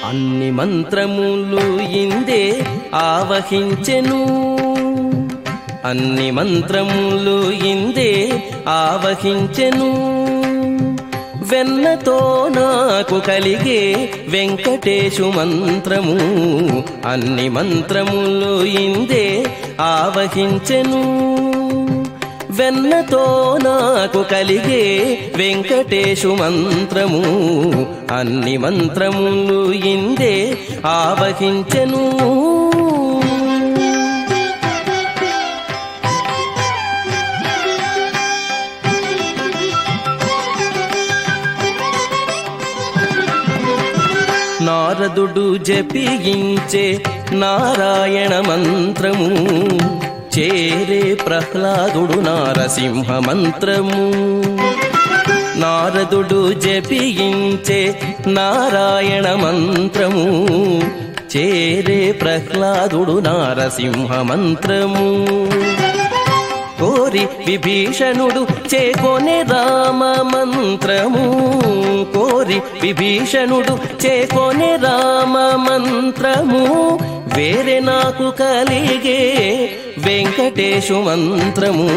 అన్ని మంత్రములు ఇందే ఆవహించెను, అన్ని మంత్రములు ఇందే ఆవహించెను. వెన్నతో నాకు కలిగే వెంకటేశు మంత్రము, అన్ని మంత్రములు ఇందే ఆవహించెను. వెన్నతో నాకు కలిగే వెంకటేశు మంత్రము, అన్ని మంత్రములు ఇందే ఆవహించెను. నారదుడు జపించే నారాయణ మంత్రము, చేరే ప్రహ్లాదుడు నారసింహ మంత్రము. నారదుడు జపించే నారాయణ మంత్రము, చేరే ప్రహ్లాదుడు నారసింహ మంత్రము. కోరి విభీషణుడు చేకొనే రామ మంత్రము, కోరి విభీషణుడు చేకొనే రామ మంత్రము. వేరే నాకు కలిగే వెంకటేశు మంత్రము,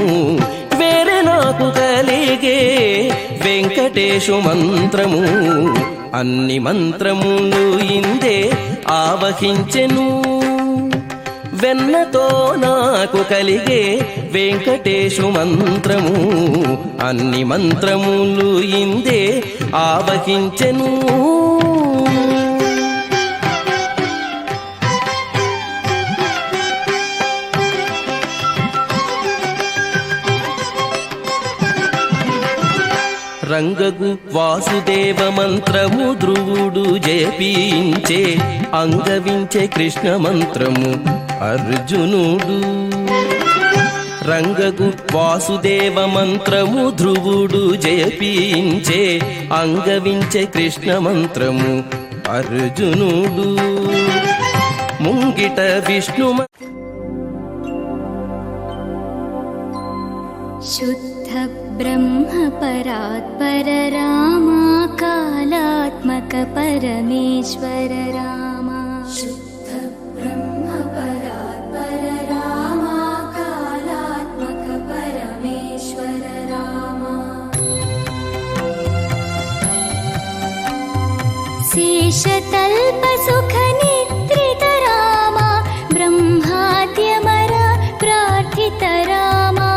వేరే నాకు కలిగే వెంకటేశు మంత్రము. అన్ని మంత్రములు ఇందే ఆవహించెను. వెన్నతో నాకు కలిగే వెంకటేశు మంత్రము, అన్ని మంత్రములు ఇందే ఆవహించెను. రంగగు వాసుదేవ మంత్రము ధ్రువుడు జపించే, అంగవించే కృష్ణ మంత్రము అర్జునుడు. రంగగు వాసుదేవ మంత్రము ధ్రువుడు జపించే, అంగవించే కృష్ణ మంత్రము అర్జునుడు. ముంగిట విష్ణు శుద్ధ బ్రహ్మ పరాత్పర రామా, కాలాత్మక పరమేశ్వర రామా. శుద్ధ బ్రహ్మ పరాత్పర రామా, కాలాత్మక పరమేశ్వర రామా. శేషతల్ప సుఖ నిద్రిత రామా, బ్రహ్మాద్యమర ప్రార్థిత రామా.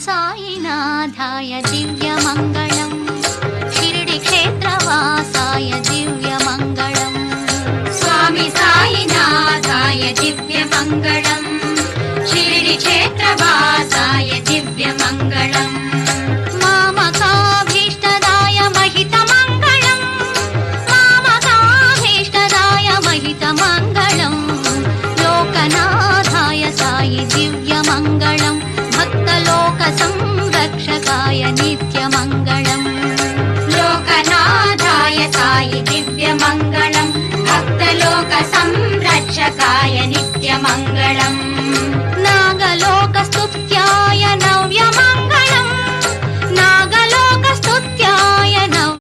సాయినాథాయ దివ్యమంగళం, షిరిడి క్షేత్రవాసాయ దివ్యమంగళం. స్వామి సాయినాథాయ దివ్యమంగళం, షిరిడి క్షేత్రవాసాయ దివ్యమంగళం. మామకాభీష్టదాయ మహితమంగళం, మామకాభీష్టదాయ మహితమంగళం. లోకనాథాయ సాయి దివ్యమంగళం, భక్తలోక సంరక్షకాయ నిత్యమంగళం. లోకనాథాయ సాయి దివ్యమంగళం, భక్తలోక సంరక్షకాయ